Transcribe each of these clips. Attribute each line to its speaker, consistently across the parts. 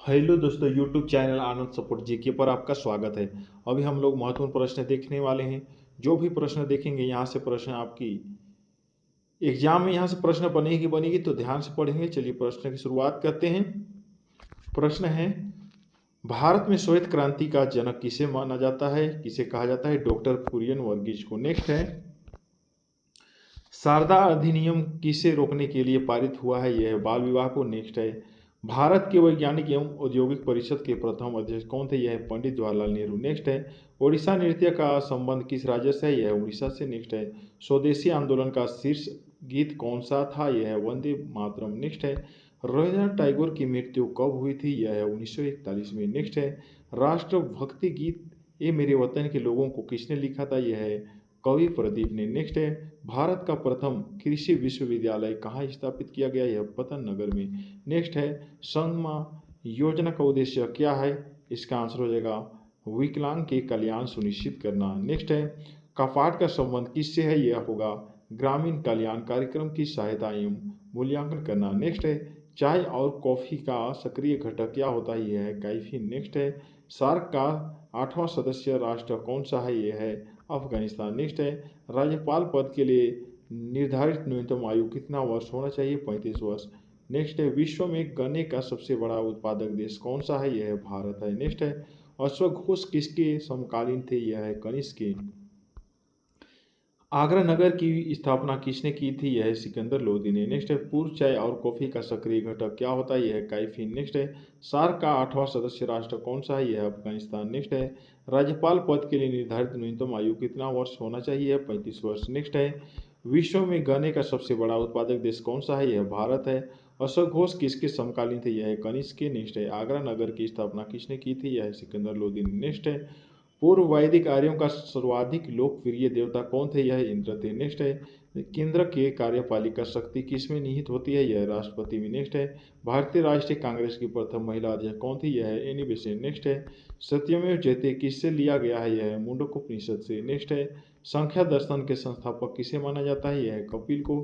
Speaker 1: Hello दोस्तों, YouTube channel आनंद support GK पर आपका स्वागत है। अभी हम लोग महत्वपूर्ण प्रश्न देखने वाले हैं। जो भी प्रश्न देखेंगे यहाँ से प्रश्न आपकी एग्जाम में यहाँ से प्रश्न बनेगी तो ध्यान से पढ़ेंगे। चलिए प्रश्न की शुरुआत करते हैं। प्रश्न है, भारत में श्वेत क्रांति का जनक किसे माना जाता है? किसे कहा जाता है? डॉक्टर कुरियन वर्गीज को। नेक्स्ट है, शारदा अधिनियम किसे रोकने के लिए पारित हुआ है? यह है बाल विवाह को। नेक्स्ट है, भारत के वैज्ञानिक एवं औद्योगिक परिषद के प्रथम अध्यक्ष कौन थे? यह है पंडित जवाहरलाल नेहरू। नेक्स्ट है, ओडिशा नृत्य का संबंध किस राज्य से है? यह है उड़ीसा से। नेक्स्ट है, स्वदेशी आंदोलन का शीर्ष गीत कौन सा था? यह है वंदे मातरम। नेक्स्ट है, रविंद्रनाथ टैगोर की मृत्यु कब हुई थी? यह है 1941 में। नेक्स्ट है, राष्ट्रभक्ति गीत ये मेरे वतन के लोगों को किसने लिखा था? यह है कवि प्रदीप ने। नेक्स्ट है, भारत का प्रथम कृषि विश्वविद्यालय कहाँ स्थापित किया गया? यह पतन नगर में। नेक्स्ट है, संगमा योजना का उद्देश्य क्या है? इसका आंसर हो जाएगा विकलांग के कल्याण सुनिश्चित करना। नेक्स्ट है, कपाट का संबंध किससे है? यह होगा ग्रामीण कल्याण कार्यक्रम की सहायता एवं मूल्यांकन करना। नेक्स्ट है, चाय और कॉफी का सक्रिय घटक क्या होता है? यह है कैफीन। नेक्स्ट है, सार्क का 8वां सदस्य राष्ट्र कौन सा है? यह है अफगानिस्तान। नेक्स्ट है, राज्यपाल पद के लिए निर्धारित न्यूनतम आयु कितना वर्ष होना चाहिए? 35 वर्ष। नेक्स्ट है, विश्व में गन्ने का सबसे बड़ा उत्पादक देश कौन सा है? यह है भारत है। नेक्स्ट है, अश्वघोष किसके समकालीन थे? यह है कनिष्क के। आगरा नगर की स्थापना किसने की थी? यह है सिकंदर लोदी ने। नेक्स्ट है, पूर्व चाय और कॉफी का सक्रिय घटक क्या होता है? यह है कैफीन। नेक्स्ट है, सार्क का 8वां सदस्य राष्ट्र कौन सा है? यह है अफगानिस्तान। नेक्स्ट है, राज्यपाल पद के लिए निर्धारित न्यूनतम आयु कितना वर्ष होना चाहिए? 35 वर्ष। नेक्स्ट है, विश्व में गन्ने का सबसे बड़ा उत्पादक देश कौन सा है? यह भारत है। अशोक घोष किसके समकालीन थे? यह है कनिष्क के। नेक्स्ट है, आगरा नगर की स्थापना किसने की थी? यह है सिकंदर लोदी ने। नेक्स्ट है, पूर्व वैदिक आर्यों का सर्वाधिक लोकप्रिय देवता कौन थे? यह इंद्र थे। नेक्स्ट है, केंद्र के कार्यपालिका शक्ति किसमें निहित होती है? यह राष्ट्रपति में। नेक्स्ट है, भारतीय राष्ट्रीय कांग्रेस की प्रथम महिला अध्यक्ष कौन थी? यह है एनी बेसेंट। नेक्स्ट है, सत्यमेव जयते किससे लिया गया है? यह है मुंडकोपनिषद से। नेक्स्ट है, संख्या दर्शन के संस्थापक किसे माना जाता है? यह है कपिल को।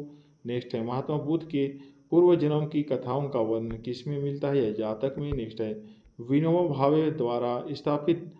Speaker 1: नेक्स्ट है, महात्मा बुद्ध के पूर्व जन्म की कथाओं का वर्णन किसमें मिलता है? यह जातक में। नेक्स्ट है, विनोबा भावे द्वारा स्थापित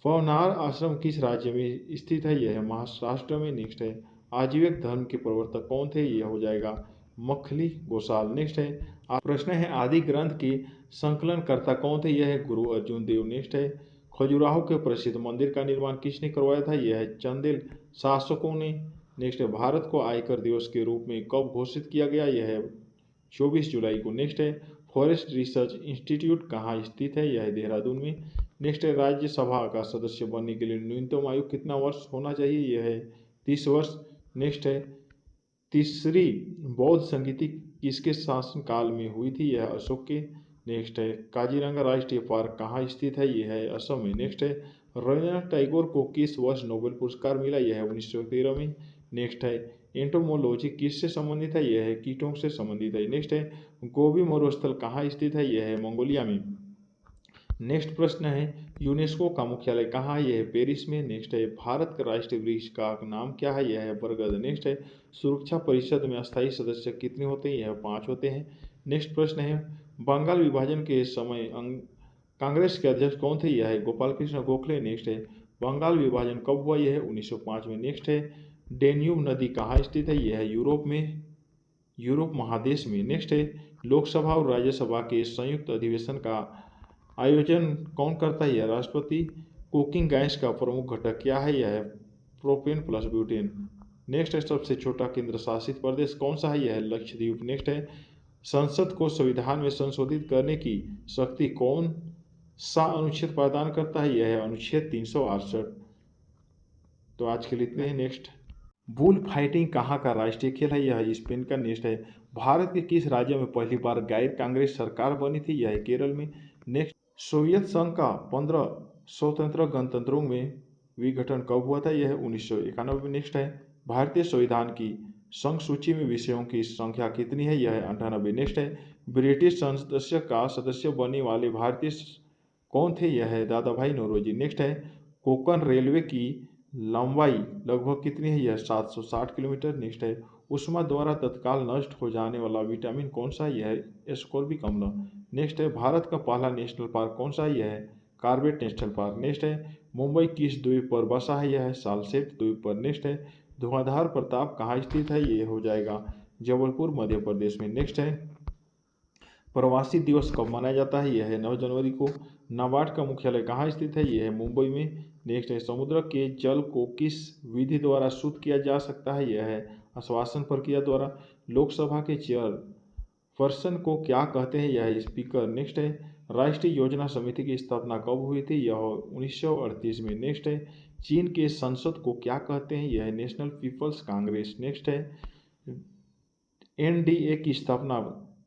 Speaker 1: पवनार आश्रम किस राज्य में स्थित है? यह है महाराष्ट्र में। नेक्स्ट है, आजीविक धर्म के प्रवर्तक कौन थे? यह हो जाएगा मखली गोसाल। नेक्स्ट है, प्रश्न है, आदि ग्रंथ के संकलनकर्ता कौन थे? यह है गुरु अर्जुन देव। नेक्स्ट है, खजुराहो के प्रसिद्ध मंदिर का निर्माण किसने करवाया था? यह है चंदेल शासकों ने। नेक्स्ट है, भारत को आयकर दिवस के रूप में कब घोषित किया गया? यह है 24 जुलाई को। नेक्स्ट है, फॉरेस्ट रिसर्च इंस्टीट्यूट कहाँ स्थित है? यह है देहरादून में। नेक्स्ट है, राज्यसभा का सदस्य बनने के लिए न्यूनतम आयु कितना वर्ष होना चाहिए? यह है 30 वर्ष। नेक्स्ट है, तीसरी बौद्ध संगीति किसके शासनकाल में हुई थी? यह अशोक के। नेक्स्ट है, काजीरंगा राष्ट्रीय पार्क कहाँ स्थित है? यह है असम में। नेक्स्ट है, रविंद्रनाथ टैगोर को किस वर्ष नोबेल पुरस्कार मिला? यह है 1913 में। नेक्स्ट है, एंटोमोलॉजी किससे संबंधित है? यह है कीटों से संबंधित है। नेक्स्ट है, गोबी मरुस्थल कहाँ स्थित है? यह है मंगोलिया में। नेक्स्ट प्रश्न है, यूनेस्को का मुख्यालय कहाँ है? यह है पेरिस में। नेक्स्ट है, भारत का राष्ट्रीय वृक्ष का नाम क्या है? यह है बरगद। नेक्स्ट है, सुरक्षा परिषद में अस्थायी सदस्य कितने होते हैं? यह 5 होते हैं। नेक्स्ट प्रश्न है, बंगाल विभाजन के समय कांग्रेस के अध्यक्ष कौन थे? यह है गोपाल कृष्ण गोखले। नेक्स्ट है, बंगाल विभाजन कब हुआ? यह है 1905 में। नेक्स्ट है, डेन्यूब नदी कहाँ स्थित है? यह है यूरोप में, यूरोप महादेश में। नेक्स्ट है, लोकसभा और राज्यसभा के संयुक्त अधिवेशन का आयोजन कौन करता है? यह राष्ट्रपति। कुकिंग गैस का प्रमुख घटक क्या है? यह है प्रोपेन प्लस ब्यूटेन। नेक्स्ट है, सबसे छोटा केंद्र शासित प्रदेश कौन सा है? यह है लक्षद्वीप। नेक्स्ट है, संसद को संविधान में संशोधित करने की शक्ति कौन सा अनुच्छेद प्रदान करता है? यह है अनुच्छेद 368। तो आज के लिए इतने हैं। नेक्स्ट, बुल फाइटिंग कहाँ का राष्ट्रीय खेल है? यह स्पेन का। नेक्स्ट है, भारत के किस राज्य में पहली बार गैर कांग्रेस सरकार बनी थी? यह है केरल में। नेक्स्ट, सोवियत संघ का 15 स्वतंत्र गणतंत्रों में विघटन कब हुआ था? यह है 1991 में। नेक्स्ट है, भारतीय संविधान की संघ सूची में विषयों की संख्या कितनी है? यह है 98। नेक्स्ट है, ब्रिटिश सदस्य का सदस्य बनने वाले भारतीय कौन थे? यह है दादा भाई नौरोजी। नेक्स्ट है, कोंकण रेलवे की लंबाई लगभग कितनी है? यह 760 किलोमीटर। नेक्स्ट है, उष्मा द्वारा तत्काल नष्ट हो जाने वाला विटामिन कौन सा है? यह है एस्कॉर्बिक अम्ल। नेक्स्ट है भारत का पहला नेशनल पार्क कौन सा है? यह है कॉर्बेट नेशनल पार्क। नेक्स्ट है मुंबई किस द्वीप पर बसा है? यह है सालसेट द्वीप पर। नेक्स्ट है धुआंधार प्रताप कहाँ स्थित है? ये हो जाएगा जबलपुर मध्य प्रदेश में। नेक्स्ट है प्रवासी दिवस कब मनाया जाता है? यह है 9 जनवरी को। नाबार्ड का मुख्यालय कहाँ स्थित है? यह है मुंबई में। नेक्स्ट है समुद्र के जल को किस विधि द्वारा शुद्ध किया जा सकता है? यह है आश्वासन प्रक्रिया द्वारा। लोकसभा के चेयर पर्सन को क्या कहते हैं? यह है स्पीकर। नेक्स्ट है राष्ट्रीय योजना समिति की स्थापना कब हुई थी? यह 1938 में। नेक्स्ट है चीन के संसद को क्या कहते हैं? यह है नेशनल पीपल्स कांग्रेस। नेक्स्ट है एनडीए की स्थापना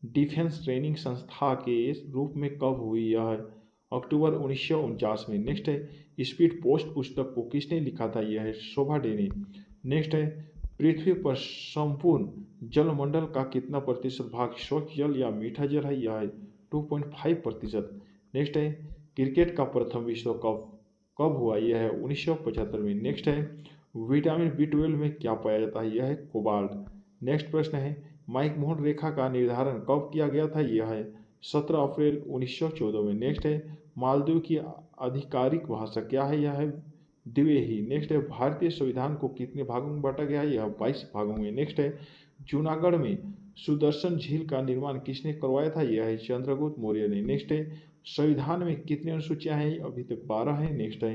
Speaker 1: डिफेंस ट्रेनिंग संस्था के रूप में कब हुई? यह है अक्टूबर 1949 में। नेक्स्ट है स्पीड पोस्ट पुस्तक को किसने लिखा था? यह है शोभा डे ने। नेक्स्ट है पृथ्वी पर संपूर्ण जलमंडल का कितना प्रतिशत भाग स्वच्छ जल या मीठा जल है? यह है 2.5%। नेक्स्ट है क्रिकेट का प्रथम विश्व कप कब हुआ? यह है 1975 में। नेक्स्ट है विटामिन B12 में क्या पाया जाता है? यह है कोबाल्ट। नेक्स्ट प्रश्न है मैकमोहन रेखा का निर्धारण कब किया गया था? यह है 17 अप्रैल 1914 में। नेक्स्ट है मालदीव की आधिकारिक भाषा क्या है? यह है द्विवेही। नेक्स्ट है भारतीय संविधान को कितने भागों में बांटा गया है? यह 22 भागों में। नेक्स्ट है जूनागढ़ में सुदर्शन झील का निर्माण किसने करवाया था? यह है चंद्रगुप्त मौर्य ने। नेक्स्ट है संविधान में कितनी अनुसूचियां हैं? अभी तक 12 है। नेक्स्ट है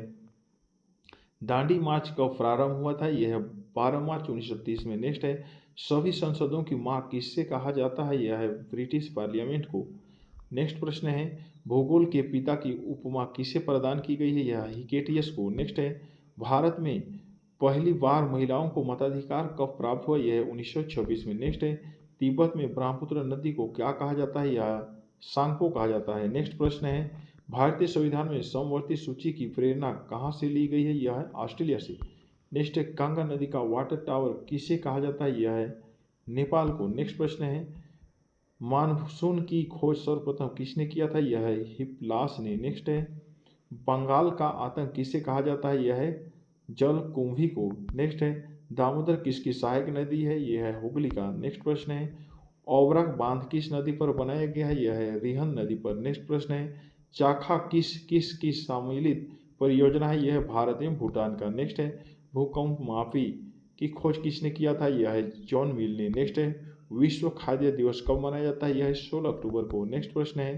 Speaker 1: दांडी मार्च कब प्रारंभ हुआ था? यह है 12 मार्च 1930 में। नेक्स्ट है सभी संसदों की मां किससे कहा जाता है? यह है ब्रिटिश पार्लियामेंट को। नेक्स्ट प्रश्न है भूगोल के पिता की उपमा किसे प्रदान की गई है? यह है हिकेटियस को। नेक्स्ट है भारत में पहली बार महिलाओं को मताधिकार कब प्राप्त हुआ? यह है 1926 में। नेक्स्ट है तिब्बत में ब्रह्मपुत्र नदी को क्या कहा जाता है? यह सांगपो कहा जाता है। नेक्स्ट प्रश्न है भारतीय संविधान में समवर्ती सूची की प्रेरणा कहाँ से ली गई है? यह है ऑस्ट्रेलिया से। नेक्स्ट है गंगा नदी का वाटर टावर किसे कहा जाता है? यह है नेपाल को। नेक्स्ट प्रश्न है मानसून की खोज सर्वप्रथम किसने किया था? यह है हिप्पलास ने। नेक्स्ट है बंगाल का आतंक किसे कहा जाता है? यह है जलकुंभी को। नेक्स्ट है दामोदर किसकी सहायक नदी है? यह है हुगली का। नेक्स्ट प्रश्न है ओबरक बांध किस नदी पर बनाया गया है? यह है रिहन नदी पर। नेक्स्ट प्रश्न है चाखा किस किस की सम्मिलित परियोजना है? यह है भारत एवं भूटान का। नेक्स्ट है भूकंप मापी की खोज किसने किया था? यह है जॉन मिल ने। नेक्स्ट है विश्व खाद्य दिवस कब मनाया जाता है? यह है 16 अक्टूबर को। नेक्स्ट प्रश्न है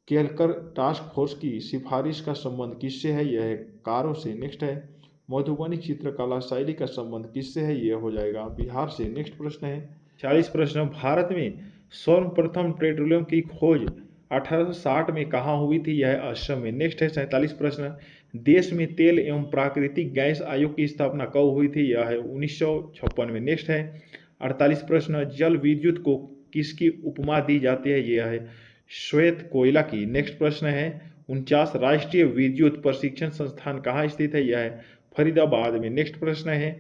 Speaker 1: केलकर टास्क फोर्स की सिफारिश का संबंध किससे है? यह है कारो से। नेक्स्ट है मधुबनी चित्रकला शैली का संबंध किससे है? यह हो जाएगा बिहार से। नेक्स्ट प्रश्न है 40 प्रश्न भारत में सर्वप्रथम पेट्रोलियम की खोज 1860 में कहाँ हुई थी? यह असम में। नेक्स्ट है 47 प्रश्न देश में तेल एवं प्राकृतिक गैस आयोग की स्थापना कब हुई थी? यह है 1956 में। नेक्स्ट है 48 प्रश्न जल विद्युत को किसकी उपमा दी जाती है? यह है श्वेत कोयला की। नेक्स्ट प्रश्न है 49 राष्ट्रीय विद्युत प्रशिक्षण संस्थान कहाँ स्थित है? यह है फरीदाबाद में। नेक्स्ट प्रश्न है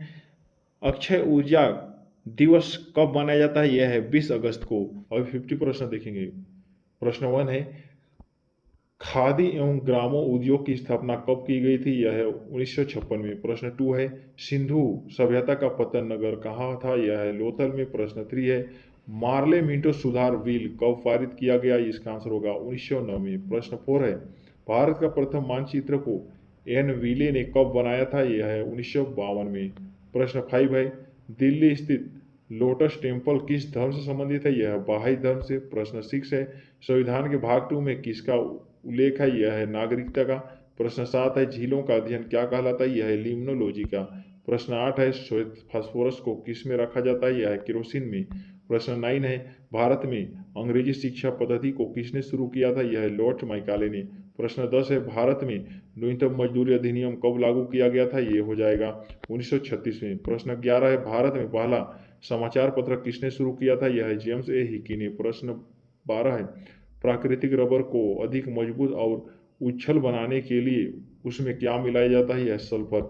Speaker 1: अक्षय ऊर्जा दिवस कब मनाया जाता है? यह है 20 अगस्त को। अब 50 प्रश्न देखेंगे। प्रश्न 1 है खादी एवं ग्रामो उद्योग की स्थापना कब की गई थी? यह है 1956 में। प्रश्न 2 है सिंधु सभ्यता का पतन नगर कहाँ था? यह है लोथल में। प्रश्न 3 है मार्ले मिंटो सुधार बिल कब पारित किया गया? इसका आंसर होगा 1909 में। प्रश्न 4 है भारत का प्रथम मानचित्र को एन विले ने कब बनाया था? यह है 1952 में। प्रश्न 5 है दिल्ली स्थित लोटस टेम्पल किस धर्म से संबंधित है? यह है बहाई धर्म से। प्रश्न 6 है संविधान के भाग 2 में किसका उल्लेख है? यह है नागरिकता का। प्रश्न 7 है झीलों का अध्ययन क्या कहलाता है? यह है लिम्नोलॉजी का। प्रश्न 8 है श्वेत फास्फोरस को किस में रखा जाता है? यह है केरोसिन में। प्रश्न 9 है भारत में अंग्रेजी शिक्षा पद्धति को किसने शुरू किया था? यह है लॉर्ड माइकाले ने। प्रश्न 10 है भारत में न्यूनतम मजदूरी अधिनियम कब लागू किया गया था? ये हो जाएगा 1936 में। प्रश्न 11 है भारत में पहला समाचार पत्र किसने शुरू किया था? यह है जेम्स ए हिकी ने। प्रश्न 12 है प्राकृतिक रबर को अधिक मजबूत और उछल बनाने के लिए उसमें क्या मिलाया जाता है? यह सल्फर।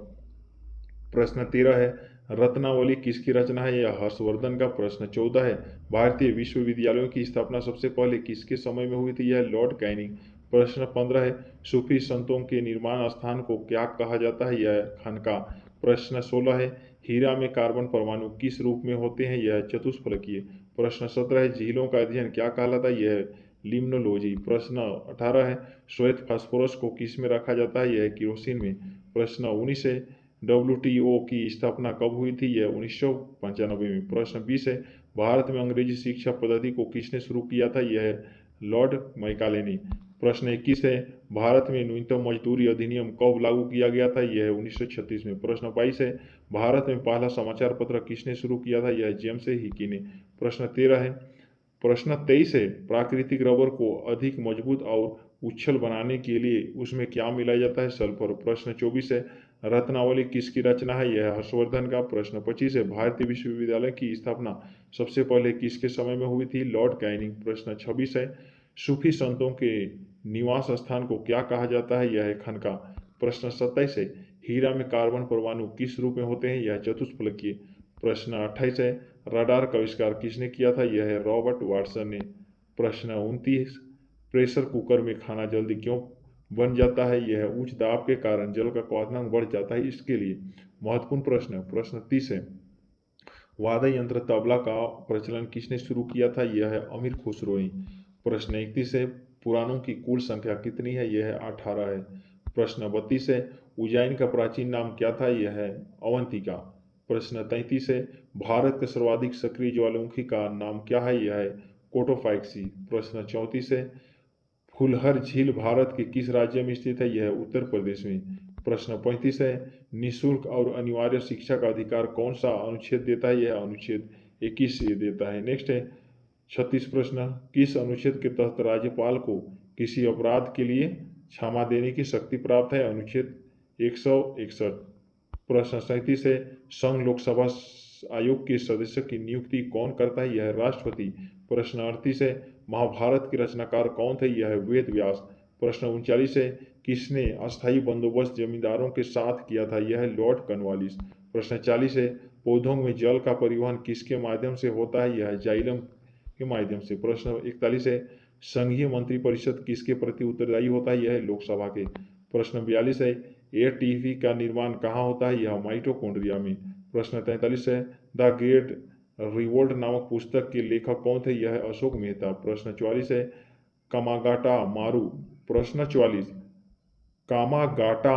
Speaker 1: प्रश्न 13 है रत्नावली किसकी रचना है? यह हर्षवर्धन का। प्रश्न 14 है भारतीय विश्वविद्यालयों की स्थापना सबसे पहले किसके समय में हुई थी? यह लॉर्ड कैनिंग। प्रश्न 15 है सूफी संतों के निर्माण स्थान को क्या कहा जाता है? यह खानका। प्रश्न 16 है हीरा में कार्बन परमाणु किस रूप में होते हैं? यह चतुष्फलकीय। प्रश्न 17 है झीलों का अध्ययन क्या कहलाता है? यह लिम्नोलॉजी। प्रश्न 18 है श्वेत फास्फोरस को किस में रखा जाता है, यह है केरोसिन में। प्रश्न 19 है WTO की स्थापना कब हुई थी, यह 1995 में। प्रश्न 20 है भारत में अंग्रेजी शिक्षा पद्धति को किसने शुरू किया था, यह है लॉर्ड मैकाले ने। प्रश्न 21 है भारत में न्यूनतम मजदूरी अधिनियम कब लागू किया गया था, यह है 1936 में। प्रश्न 22 है भारत में पहला समाचार पत्र किसने शुरू किया था, यह है जेम्स हिकी ने। प्रश्न 13 है प्रश्न 23 है प्राकृतिक रबर को अधिक मजबूत और उछल बनाने के लिए उसमें क्या मिलाया जाता है, सल्फर। प्रश्न 24 है रत्नावली किसकी रचना है, यह है हर्षवर्धन का। प्रश्न 25 है भारतीय विश्वविद्यालय की स्थापना सबसे पहले किसके समय में हुई थी, लॉर्ड कैनिंग। प्रश्न 26 है सूफी संतों के निवास स्थान को क्या कहा जाता है, यह है खनका। प्रश्न 27 है हीरा में कार्बन परमाणु किस रूप में होते हैं, यह चतुष्फलकीय। प्रश्न 28 है रडार का आविष्कार किसने किया था, यह है रॉबर्ट वाटसन ने। प्रश्न 29 प्रेशर कुकर में खाना जल्दी क्यों बन जाता है, यह है उच्च दाब के कारण जल का क्वथनांक बढ़ जाता है इसके लिए। महत्वपूर्ण प्रश्न 30 है वाद्य यंत्र तबला का प्रचलन किसने शुरू किया था, यह है अमीर खुसरो ने। प्रश्न 31 है पुराणों की कुल संख्या कितनी है, यह है 18 है। प्रश्न 32 है उज्जैन का प्राचीन नाम क्या था, यह है अवंतिका। प्रश्न 33 है भारत के सर्वाधिक सक्रिय ज्वालामुखी का नाम क्या है, यह है कोटोफैक्सी। प्रश्न 34 है फुलहर झील भारत के किस राज्य में स्थित है, यह है उत्तर प्रदेश में। प्रश्न 35 है निःशुल्क और अनिवार्य शिक्षा का अधिकार कौन सा अनुच्छेद देता है, यह अनुच्छेद 21 देता है। नेक्स्ट है 36 प्रश्न किस अनुच्छेद के तहत राज्यपाल को किसी अपराध के लिए क्षमा देने की शक्ति प्राप्त है, अनुच्छेद 161। प्रश्न 37 है संघ लोकसभा आयोग के सदस्य की नियुक्ति कौन करता है, यह है राष्ट्रपति। प्रश्न 38 है महाभारत के रचनाकार कौन थे, यह है वेद व्यास। प्रश्न 39 है किसने अस्थायी बंदोबस्त जमींदारों के साथ किया था, यह है लॉर्ड कॉर्नवालिस। प्रश्न 40 है पौधों में जल का परिवहन किसके माध्यम से होता है, यह है जाइलम के माध्यम से। प्रश्न 41 है संघीय मंत्रिपरिषद किसके प्रति उत्तरदायी होता है, यह है लोकसभा के। प्रश्न 42 है एटीपी का निर्माण कहाँ होता है, यह माइटोकॉन्ड्रिया में। प्रश्न 43 है द ग्रेट रिवोल्ट नामक पुस्तक के लेखक कौन थे, यह है अशोक मेहता। प्रश्न 44 है कामागाटा मारू। प्रश्न 44 कामागाटा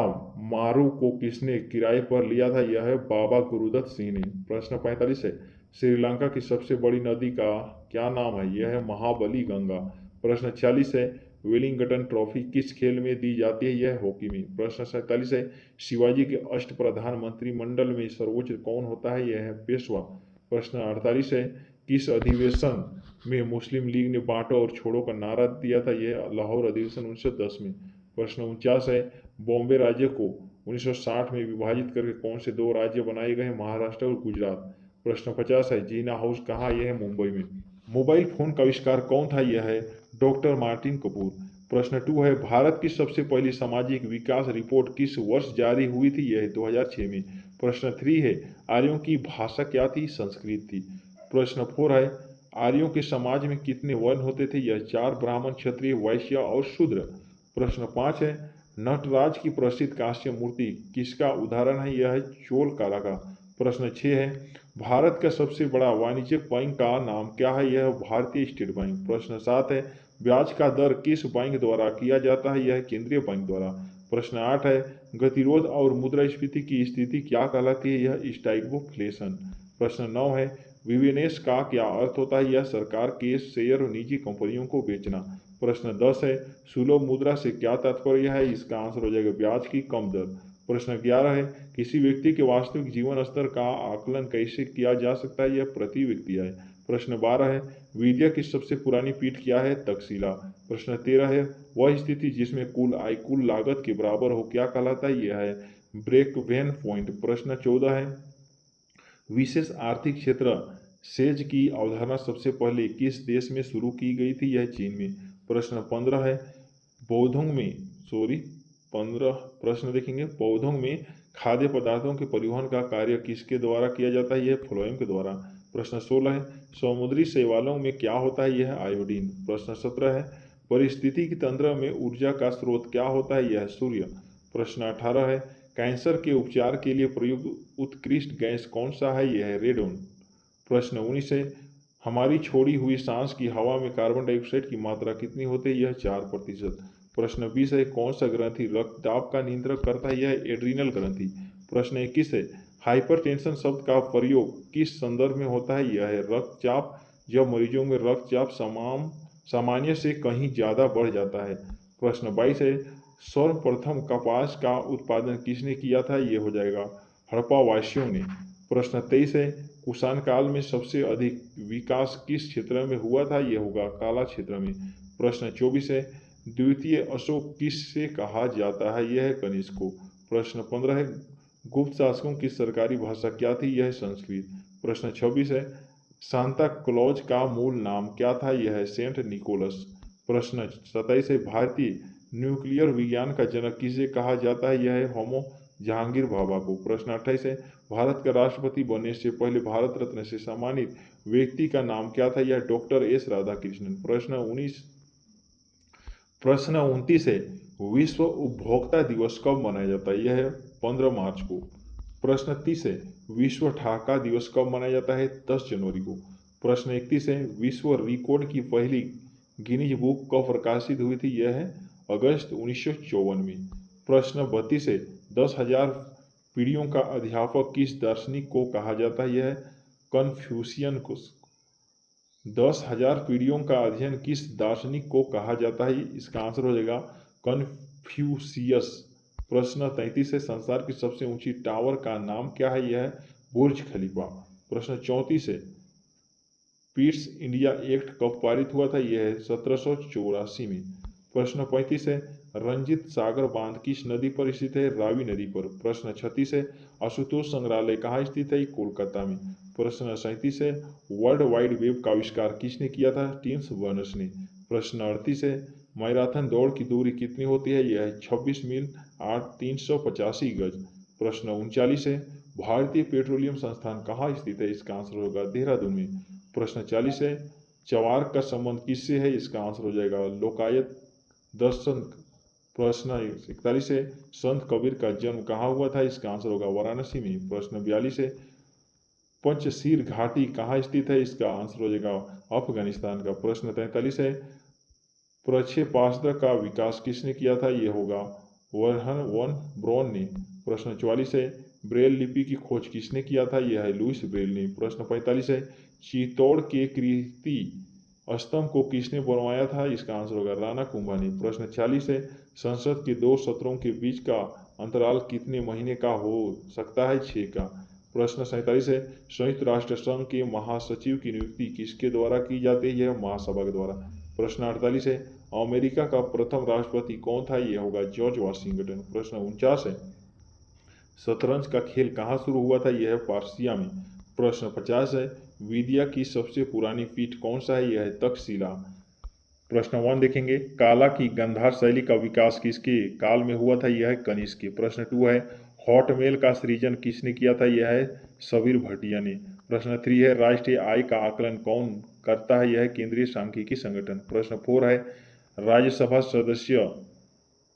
Speaker 1: मारू को किसने किराए पर लिया था, यह है बाबा गुरुदत्त सिंह ने। प्रश्न 45 है श्रीलंका की सबसे बड़ी नदी का क्या नाम है, यह है महाबली गंगा। प्रश्न 46 है वेलिंगटन ट्रॉफी किस खेल में दी जाती है, यह हॉकी में। प्रश्न 47 है शिवाजी के अष्ट प्रधानमंत्री मंडल में सर्वोच्च कौन होता है, यह है पेशवा। प्रश्न 48 है किस अधिवेशन में मुस्लिम लीग ने बांटो और छोड़ो का नारा दिया था, यह लाहौर अधिवेशन 1910 में। प्रश्न 49 है बॉम्बे राज्य को 1960 में विभाजित करके कौन से दो राज्य बनाए गए, महाराष्ट्र और गुजरात। प्रश्न 50 है जीना हाउस कहाँ, यह है मुंबई में। मोबाइल फोन का आविष्कार कौन था, यह है डॉक्टर मार्टिन कपूर। प्रश्न 2 है भारत की सबसे पहली सामाजिक विकास रिपोर्ट किस वर्ष जारी हुई थी, यह है 2006 में। प्रश्न 3 है आर्यों की भाषा क्या थी, संस्कृत थी। प्रश्न 4 है आर्यों के समाज में कितने वर्ण होते थे, यह 4 ब्राह्मण क्षत्रिय वैश्य और शूद्र। प्रश्न 5 है नटराज की प्रसिद्ध कांस्य मूर्ति किसका उदाहरण है, यह है चोल कला का। प्रश्न 6 है भारत का सबसे बड़ा वाणिज्यिक बैंक का नाम क्या है, यह भारतीय स्टेट बैंक। प्रश्न 7 है ब्याज का दर किस बैंक द्वारा किया जाता है, यह केंद्रीय बैंक द्वारा। प्रश्न 8 है गतिरोध और मुद्रास्फीति की स्थिति क्या कहलाती है, यह स्टैग्फ्लेशन। प्रश्न 9 है विवेनेस का क्या अर्थ होता है, यह सरकार के शेयर निजी कंपनियों को बेचना। प्रश्न 10 है सुलभ मुद्रा से क्या तात्पर्य है, इसका आंसर हो जाएगा ब्याज की कम दर। प्रश्न 11 है किसी व्यक्ति के वास्तविक जीवन स्तर का आकलन कैसे किया जा सकता है, यह प्रति व्यक्ति है। प्रश्न 12 है विद्या की सबसे पुरानी पीठ क्या है, तक्षशिला। प्रश्न 13 है वह स्थिति जिसमें कुल आय कुल लागत के बराबर हो क्या कहलाता है, यह है ब्रेक इवन पॉइंट। प्रश्न 14 है विशेष आर्थिक क्षेत्र सेज की अवधारणा सबसे पहले किस देश में शुरू की गई थी, यह चीन में। प्रश्न 15 है पौधों में 15 प्रश्न देखेंगे पौधों में खाद्य पदार्थों के परिवहन का कार्य किसके द्वारा किया जाता है, यह फ्लोएम के द्वारा। प्रश्न 16 है समुद्री शैवालों में क्या होता है, यह आयोडीन। प्रश्न 17 है परिस्थितिकी तंत्र में ऊर्जा का स्रोत क्या होता है, यह सूर्य। प्रश्न 18 है कैंसर के उपचार के लिए प्रयुक्त उत्कृष्ट गैस कौन सा है, यह है रेडोन। प्रश्न 19 है हमारी छोड़ी हुई सांस की हवा में कार्बन डाइऑक्साइड की मात्रा कितनी होती है? यह 4%। प्रश्न 20 है, कौन सा ग्रंथि रक्तचाप का नियंत्रण करता है? यह एड्रीनल ग्रंथि। प्रश्न 21 है, हाइपरटेंशन शब्द का प्रयोग किस संदर्भ में होता है? यह है रक्तचाप, जब मरीजों में रक्तचाप सामान्य से कहीं ज़्यादा बढ़ जाता है। प्रश्न 22 है, सर्वप्रथम कपास का उत्पादन किसने किया था? ये हो जाएगा हड़प्पा वासियों ने। प्रश्न 23 है, कुषाण काल में सबसे अधिक विकास किस क्षेत्र में हुआ था? यह होगा काला क्षेत्र में। प्रश्न 24 है, द्वितीय अशोक किससे कहा जाता है? यह है कनिष्क को। प्रश्न 15 है, गुप्त शासकों की सरकारी भाषा क्या थी? यह है संस्कृत। प्रश्न 26 है, सांता क्लॉज का मूल नाम क्या था? यह है सेंट निकोलस। प्रश्न 27 है, भारतीय न्यूक्लियर विज्ञान का जनक किसे कहा जाता है? यह है होमो जहांगीर भाभा को। प्रश्न 28 है, भारत का राष्ट्रपति बनने से पहले भारत रत्न से सम्मानित व्यक्ति का नाम क्या था? यह डॉक्टर एस राधाकृष्णन। प्रश्न 29 है, विश्व उपभोक्ता दिवस कब मनाया जाता है? यह है 15 मार्च को। प्रश्न 30 है, विश्व ठाका दिवस कब मनाया जाता है? 10 जनवरी को। प्रश्न 31 है, विश्व रिकॉर्ड की पहली गिनीज बुक कब प्रकाशित हुई थी? यह है अगस्त 1954 में। प्रश्न 32 है, 10,000 पीढ़ियों का अध्यापक किस दार्शनिक को कहा जाता है? यह है कन्फ्यूशियन को। 10,000 पीढ़ियों का अध्ययन किस दार्शनिक को कहा जाता है? इसका आंसर हो जाएगा कन्फ्यूशियस। प्रश्न 33 है, संसार की सबसे ऊंची टावर का नाम क्या है? यह है बुर्ज खलीफा। प्रश्न 34 है, पीट्स इंडिया एक्ट कब पारित हुआ था? यह है 1784 में। प्रश्न 35 है, रंजीत सागर बांध किस नदी पर स्थित है? रावी नदी पर। प्रश्न 36 है, आशुतोष संग्रहालय कहाँ स्थित है? कोलकाता में। प्रश्न 37 है, वर्ल्ड वाइड वेब का आविष्कार किसने किया था? टिम बर्नर्स ने। प्रश्न 38 है, मैराथन दौड़ की दूरी कितनी होती है? यह है 26 मील 385 गज। प्रश्न 39 है, भारतीय पेट्रोलियम संस्थान कहाँ स्थित है? इसका आंसर होगा देहरादून में। प्रश्न 40 है, चवार का संबंध किससे है? इसका आंसर हो जाएगा लोकायत दर्शन। प्रश्न 41 है, संत कबीर का जन्म कहाँ हुआ था? इसका आंसर होगा वाराणसी में। प्रश्न 42 है, पंचशीर घाटी कहाँ स्थित है? इसका आंसर हो जाएगा अफगानिस्तान का। प्रश्न 43 है, प्रक्षेपास्त्र का विकास किसने किया था? ये होगा वर्हन वन ब्रॉन ने। प्रश्न 44 है, ब्रेल लिपि की खोज किसने किया था? यह है लुइस ब्रेल ने। प्रश्न 45 है, चित्तौड़ के कीर्ति स्तंभ को किसने बनवाया था? इसका आंसर होगा राणा कुंभा ने। प्रश्न 46 है, संसद के 2 सत्रों के बीच का अंतराल कितने महीने का हो सकता है? 6 का। प्रश्न 47 है, संयुक्त राष्ट्र संघ के महासचिव की नियुक्ति किसके द्वारा की जाती है? यह महासभा के द्वारा। प्रश्न 48 है, अमेरिका का प्रथम राष्ट्रपति कौन था? यह होगा जॉर्ज वाशिंगटन। प्रश्न 49 है, शतरंज का खेल कहाँ शुरू हुआ था? यह है पर्सिया में। प्रश्न 50 है, विद्या की सबसे पुरानी पीठ कौन सा है? यह है तक्षशिला। प्रश्न 1 देखेंगे, काला की गांधार शैली का विकास किसके काल में हुआ था? यह है कनिष्क के। प्रश्न 2 है, हॉटमेल का सृजन किसने किया था? यह है सबीर भटिया ने। प्रश्न 3 है, राष्ट्रीय आय का आकलन कौन करता है? यह है केंद्रीय सांख्यिकी संगठन। प्रश्न 4 है,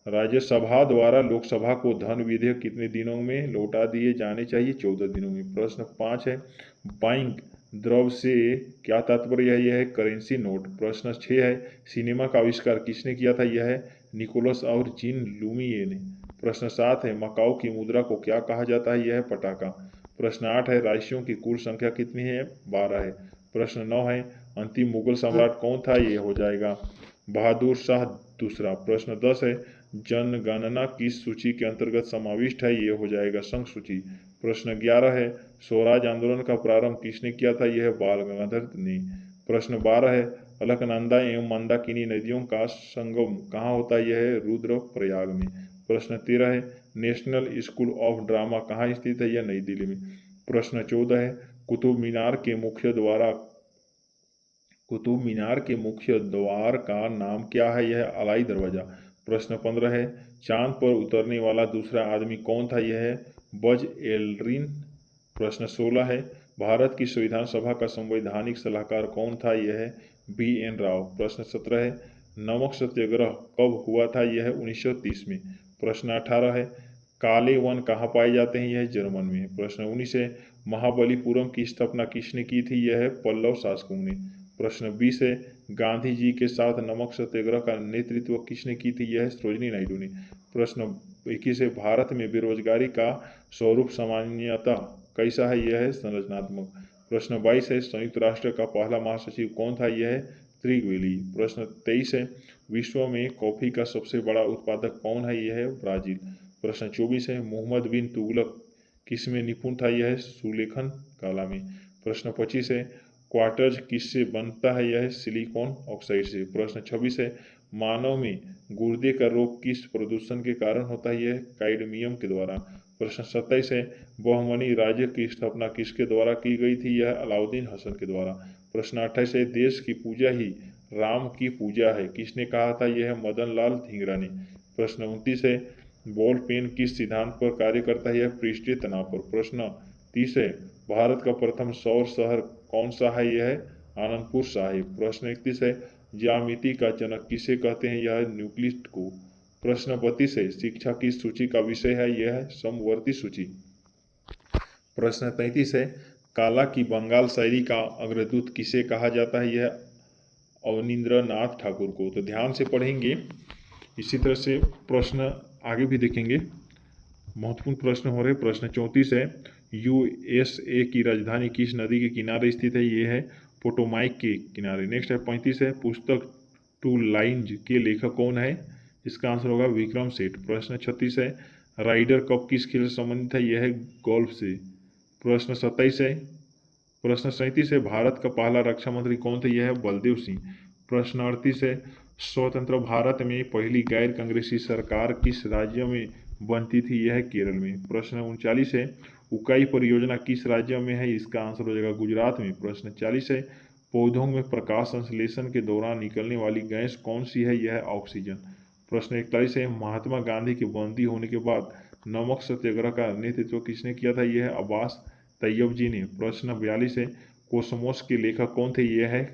Speaker 1: राज्यसभा द्वारा लोकसभा को धन विधेयक कितने दिनों में लौटा दिए जाने चाहिए? 14 दिनों में। प्रश्न 5 है, बाइंग द्रव्य से क्या तात्पर्य है? यह है करेंसी नोट। प्रश्न 6 है, सिनेमा का आविष्कार किसने किया था? यह है निकोलस और जीन लुमिये ने। प्रश्न 7 है, मकाऊ की मुद्रा को क्या कहा जाता है? यह है पटाखा। प्रश्न 8 है, राशियों की कुल संख्या कितनी है? 12 है। प्रश्न 9 है, अंतिम मुगल सम्राट कौन था? यह हो जाएगा बहादुर शाह दूसरा। प्रश्न 10 है, जनगणना किस सूची के अंतर्गत समाविष्ट है? ये हो जाएगा संघ सूची। प्रश्न 11 है, स्वराज आंदोलन का प्रारंभ किसने किया था? यह बाल गंगाधर ने। प्रश्न 12 है, अलकनंदा एवं मंदाकिनी नदियों का संगम कहाँ होता है? यह है रुद्रप्रयाग में। प्रश्न 13 है, नेशनल स्कूल ऑफ ड्रामा कहाँ स्थित है? यह नई दिल्ली में। प्रश्न 14 है, कुतुब मीनार के मुख्य द्वार का नाम क्या है? यह अलाई दरवाजा। प्रश्न 15 है, चांद पर उतरने वाला दूसरा आदमी कौन था? यह है बज एल्ड्रिन। प्रश्न 16 है, भारत की संविधान सभा का संवैधानिक सलाहकार कौन था? यह है BN राव। प्रश्न 17 है, नमक सत्याग्रह कब हुआ था? यह है 1930 में। प्रश्न 18 है, काले वन कहाँ पाए जाते हैं? यह जर्मन में। प्रश्न 19 है, महाबलीपुरम की स्थापना किसने की थी? यह है पल्लव शासकों ने। प्रश्न 20 है, गांधी जी के साथ नमक सत्याग्रह का नेतृत्व किसने की थी? यह है सरोजिनी नायडू ने। प्रश्न 21 है, भारत में बेरोजगारी का स्वरूप सामान्यतः कैसा है? यह है संरचनात्मक। प्रश्न 22 है, संयुक्त राष्ट्र का पहला महासचिव कौन था? यह है त्रिगवेली। प्रश्न 23 है, विश्व में कॉफी का सबसे बड़ा उत्पादक कौन है? यह है ब्राजील। प्रश्न 24 है, मोहम्मद बिन तुगलक किसमें निपुण था? यह है सुलेखन कला में। प्रश्न 25 है, क्वार्ट्ज किससे बनता है? यह है सिलिकॉन ऑक्साइड से। प्रश्न 26 है, मानव में गुर्दे का रोग किस प्रदूषण के कारण होता है? यह है कैडमियम के द्वारा। प्रश्न 27 है, बहमनी राज्य की स्थापना किसके द्वारा की गई थी? यह अलाउद्दीन हसन के द्वारा। प्रश्न 28 है, देश की पूजा ही राम की पूजा है किसने कहा था? यह है मदन लाल धिंगरा ने। प्रश्न 29 है, बॉल पेन किस सिद्धांत पर कार्य करता है? यह पृष्ठीय तनाव पर। प्रश्न 30 है, भारत का प्रथम सौर शहर कौन सा है? यह है आनंदपुर साहिब। प्रश्न 31 है, ज्यामिति का जनक किसे कहते हैं? यह है न्यूक्लिड को। प्रश्न 32 है, शिक्षा की सूची का विषय है? यह है समवर्ती सूची। प्रश्न 33 है, काला की बंगाल शायरी का अग्रदूत किसे कहा जाता है? यह अवनींद्रनाथ ठाकुर को। तो ध्यान से पढ़ेंगे। इसी तरह से प्रश्न आगे भी देखेंगे, महत्वपूर्ण प्रश्न हो रहे। प्रश्न 34 है, यूएसए की राजधानी किस नदी के किनारे स्थित है? ये है पोटोमाइक के किनारे। नेक्स्ट है 35 है, पुस्तक टू लाइन्स के लेखक कौन है? इसका आंसर होगा विक्रम सेठ। प्रश्न 36 है, राइडर कप किस खेल से संबंधित है? यह है गोल्फ से। प्रश्न 27 है, प्रश्न 37 है, भारत का पहला रक्षा मंत्री कौन थे? यह है बलदेव सिंह। प्रश्न 38 है, स्वतंत्र भारत में पहली गैर कांग्रेसी सरकार किस राज्य में बनती थी? यह है केरल में। प्रश्न 39 है, उकाई परियोजना किस राज्य में है? इसका आंसर हो जाएगा गुजरात में। प्रश्न 40 है, पौधों में प्रकाश संश्लेषण के दौरान निकलने वाली गैस कौन सी है? यह है ऑक्सीजन। प्रश्न 41 है, महात्मा गांधी के बंदी होने के बाद नमक सत्याग्रह का नेतृत्व किसने किया था? यह है अब्बास तैयब जी ने। प्रश्न 42 है, कोसमोस के लेखक कौन थे? यह है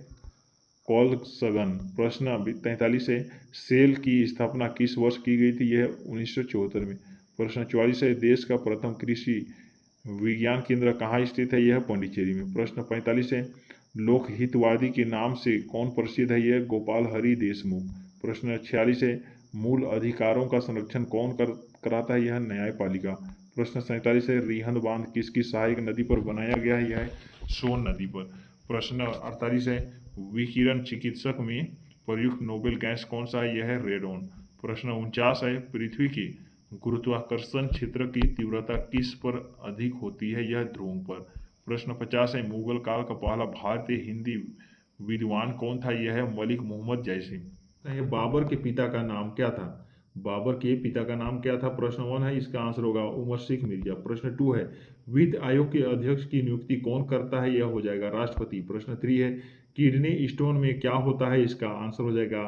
Speaker 1: कॉल सगन। प्रश्न 43 है, सेल की स्थापना किस वर्ष की गई थी? यह 1974 में। प्रश्न 44 है, देश का प्रथम कृषि विज्ञान केंद्र कहाँ स्थित है? यह पांडिचेरी में। प्रश्न 45 है, लोकहितवादी के नाम से कौन प्रसिद्ध है? यह गोपाल हरि देशमुख। प्रश्न 46 है, मूल अधिकारों का संरक्षण कौन कराता है? यह न्यायपालिका। प्रश्न 47 है, रिहंद बांध किसकी सहायक नदी पर बनाया गया है? यह है सोन नदी पर। प्रश्न 48 है, विकिरण चिकित्सक में प्रयुक्त नोबेल गैस कौन सा है? यह है रेडोन। प्रश्न 49 है, पृथ्वी के गुरुत्वाकर्षण क्षेत्र की तीव्रता किस पर अधिक होती है? यह ध्रुव पर। प्रश्न 50 है, मुगल काल का पहला भारतीय हिंदी विद्वान कौन था? यह है मलिक मोहम्मद जैसी। बाबर के पिता का नाम क्या था? बाबर के पिता का नाम क्या था? प्रश्न 1 है, इसका आंसर होगा उमर शेख मिर्जा। प्रश्न 2 है, वित्त आयोग के अध्यक्ष की नियुक्ति कौन करता है? यह हो जाएगा राष्ट्रपति। प्रश्न 3 है, किडनी स्टोन में क्या होता है? इसका आंसर हो जाएगा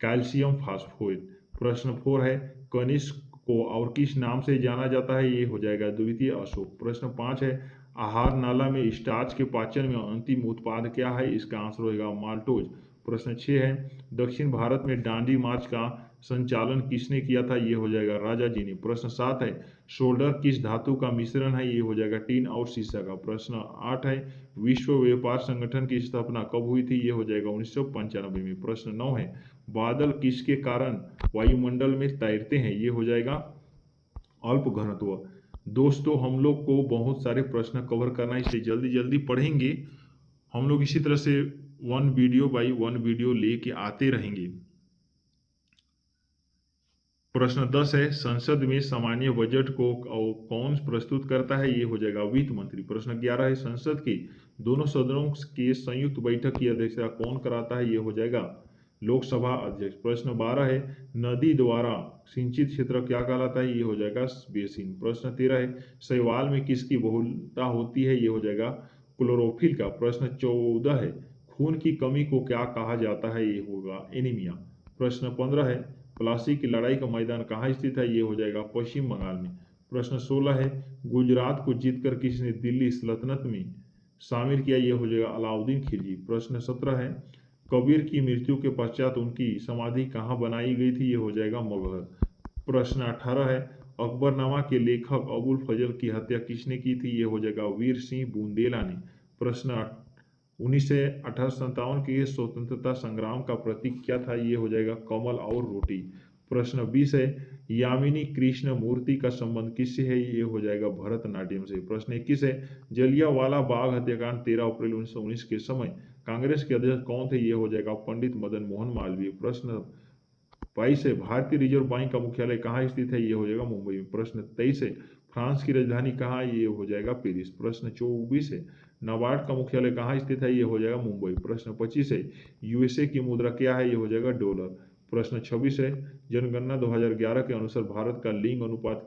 Speaker 1: कैल्शियम फास्फेट। प्रश्न 4 है, कनिष्क को और किस नाम से जाना जाता है? ये हो जाएगा द्वितीय अशोक। प्रश्न 5 है, आहार नाला में स्टार्च के पाचन में अंतिम उत्पाद क्या है? इसका आंसर होगा माल्टोज। प्रश्न 6 है, दक्षिण भारत में डांडी मार्च का संचालन किसने किया था? ये हो जाएगा राजा जी ने। प्रश्न 7 है, सोल्डर किस धातु का मिश्रण है? ये हो जाएगा टीन और सीसा का। प्रश्न 8 है, विश्व व्यापार संगठन की स्थापना कब हुई थी? ये हो जाएगा 1995 में। प्रश्न 9 है, बादल किसके कारण वायुमंडल में तैरते हैं? ये हो जाएगा अल्प घनत्व। दोस्तों, हम लोग को बहुत सारे प्रश्न कवर करना है, इसलिए जल्दी जल्दी पढ़ेंगे। हम लोग इसी तरह से 1 वीडियो बाई 1 वीडियो लेके आते रहेंगे। प्रश्न 10 है, संसद में सामान्य बजट को कौन प्रस्तुत करता है? ये हो जाएगा वित्त मंत्री। प्रश्न 11 है, संसद के दोनों सदनों के संयुक्त बैठक की अध्यक्षता कौन कराता है? ये हो जाएगा लोकसभा अध्यक्ष। प्रश्न 12 है, नदी द्वारा सिंचित क्षेत्र क्या कहलाता है? ये हो जाएगा बेसिन। प्रश्न 13 है, शैवाल में किसकी बहुलता होती है? ये हो जाएगा क्लोरोफिल का। प्रश्न 14 है, खून की कमी को क्या कहा जाता है? ये होगा एनीमिया। प्रश्न 15 है, प्लासी की लड़ाई का मैदान कहाँ स्थित है? ये हो जाएगा पश्चिम बंगाल में। प्रश्न 16 है, गुजरात को जीतकर किसने दिल्ली सल्तनत में शामिल किया? ये हो जाएगा अलाउद्दीन खिलजी। प्रश्न 17 है, कबीर की मृत्यु के पश्चात उनकी समाधि कहाँ बनाई गई थी? ये हो जाएगा मगहर। प्रश्न 18 है, अकबरनामा के लेखक अबुल फजल की हत्या किसने की थी? ये हो जाएगा वीर सिंह बुंदेला ने। प्रश्न 1958 के स्वतंत्रता संग्राम का प्रतीक क्या था? ये हो जाएगा कमल और रोटी। प्रश्न 20 है, यामिनी कृष्ण मूर्ति का संबंध किससे है? ये हो जाएगा भरतनाट्यम से। प्रश्न 21 है, जलियांवाला बाग हत्याकांड 13 अप्रैल 1919 के समय कांग्रेस के अध्यक्ष कौन थे? ये हो जाएगा पंडित मदन मोहन मालवीय। प्रश्न 22 है, भारतीय रिजर्व बैंक का मुख्यालय कहाँ स्थित है? ये हो जाएगा मुंबई में। प्रश्न 23 है, फ्रांस की राजधानी कहाँ है? ये हो जाएगा पेरिस। प्रश्न 24 है, नाबार्ड का मुख्यालय कहाँ स्थित है? ये हो जाएगा मुंबई। प्रश्न 25 है, यूएसए की मुद्रा क्या है? ये हो जाएगा डॉलर। प्रश्न 26 है, जनगणना 2011 के अनुसार भारत का लिंग अनुपात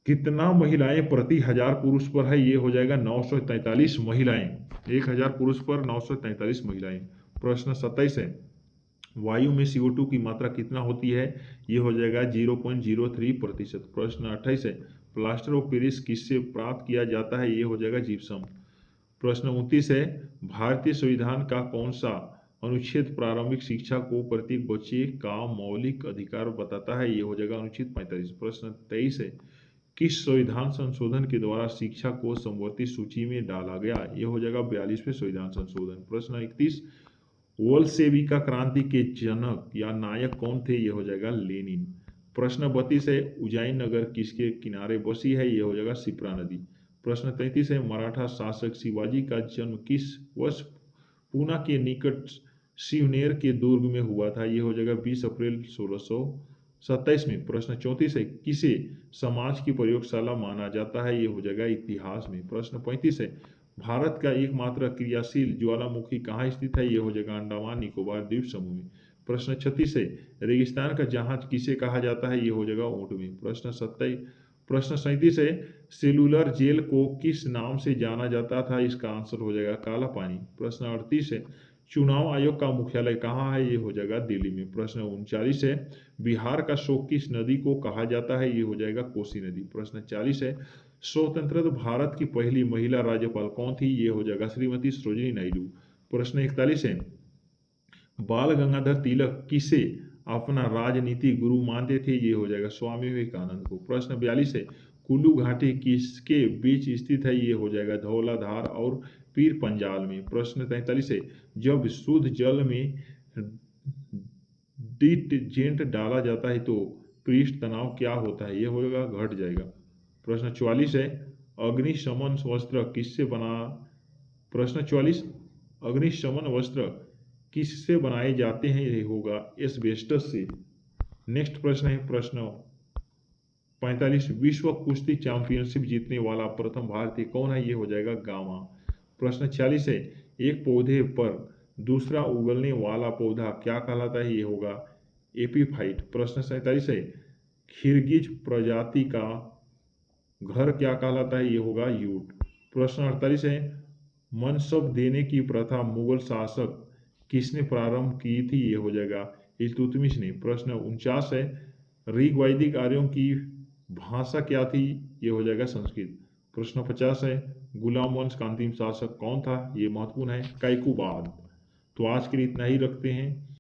Speaker 1: कितना महिलाएं प्रति 1000 पुरुष पर है? ये हो जाएगा 943 महिलाएं। 1000 पुरुष पर 943 महिलाएं। प्रश्न 27 है, वायु में CO2 की मात्रा कितना होती है? ये हो जाएगा 0.03%। प्रश्न 28 है, प्लास्टर ऑफ पेरिस किससे प्राप्त किया जाता है? ये हो जाएगा जिप्सम। प्रश्न 29 है, भारतीय संविधान का कौन सा अनुच्छेद प्रारंभिक शिक्षा को प्रत्येक बच्चे का मौलिक अधिकार बताता है? ये हो जाएगा अनुच्छेद 45। प्रश्न 23 है, किस संविधान संशोधन के द्वारा शिक्षा को समवर्ती सूची में डाला गया? ये हो जाएगा 42वें संविधान संशोधन। प्रश्न 31, वोल्शेविक क्रांति के जनक या नायक कौन थे? ये हो जाएगा लेनिन। प्रश्न 32 है, उज्जैन नगर किसके किनारे बसी है? ये हो जाएगा शिप्रा नदी। प्रश्न 33 है, मराठा शासक शिवाजी का जन्म किस वर्ष पूना के निकट शिवनेर के दुर्ग में हुआ था? ये हो जाएगा 20 अप्रैल 1627 में। प्रश्न 34 है, किसे समाज की प्रयोगशाला माना जाता है? ये हो जाएगा इतिहास में। प्रश्न 35 है, भारत का एकमात्र क्रियाशील ज्वालामुखी कहाँ स्थित है? ये हो जाएगा अंडमान निकोबार द्वीप समूह में। प्रश्न 36 है, रेगिस्तान का जहाज किसे कहा जाता है? ये हो जाएगा ऊंट में। प्रश्न 37 है, सेलुलर जेल को किस नाम से जाना जाता था? इसका आंसर हो जाएगा काला पानी। प्रश्न 38 है, चुनाव आयोग का मुख्यालय कहाँ है? ये हो जाएगा दिल्ली में। प्रश्न 39 है, बिहार का शोक किस नदी को कहा जाता है? ये हो जाएगा कोसी नदी। प्रश्न 40 है, स्वतंत्र भारत की पहली महिला राज्यपाल कौन थी? ये हो जाएगा श्रीमती सरोजिनी नायडू। प्रश्न 41 है, बाल गंगाधर तिलक किसे अपना राजनीति गुरु मानते थे? ये हो जाएगा स्वामी विवेकानंद को। प्रश्न 42 है, कुल्लू घाटी किसके बीच स्थित है? ये हो जाएगा धौलाधार और पीर पंजाल में। प्रश्न 43 है, जब शुद्ध जल में डिटर्जेंट डाला जाता है तो पृष्ठ तनाव क्या होता है? ये हो जाएगा घट जाएगा। प्रश्न 44 है, अग्निशमन वस्त्र किससे बना प्रश्न 44, अग्निशमन वस्त्र किससे बनाए जाते हैं? ये होगा एस्बेस्टस से। नेक्स्ट प्रश्न है प्रश्न 45, विश्व कुश्ती चैंपियनशिप जीतने वाला प्रथम भारतीय कौन है? ये हो जाएगा गामा। प्रश्न 46 है, एक पौधे पर दूसरा उगलने वाला पौधा क्या कहलाता है? ये होगा एपीफाइट। प्रश्न 47 है, खिरगिज प्रजाति का घर क्या कहलाता है? ये होगा यूट। प्रश्न 48 है, मनसब देने की प्रथा मुगल शासक किसने प्रारंभ की थी? ये हो जाएगा इल्तुतमिश ने। प्रश्न 49 है, ऋग वैदिक आर्यों की भाषा क्या थी? ये हो जाएगा संस्कृत। प्रश्न 50 है, गुलाम वंश का अंतिम शासक कौन था? ये महत्वपूर्ण है, कैकुबाद। तो आज के लिए इतना ही रखते हैं।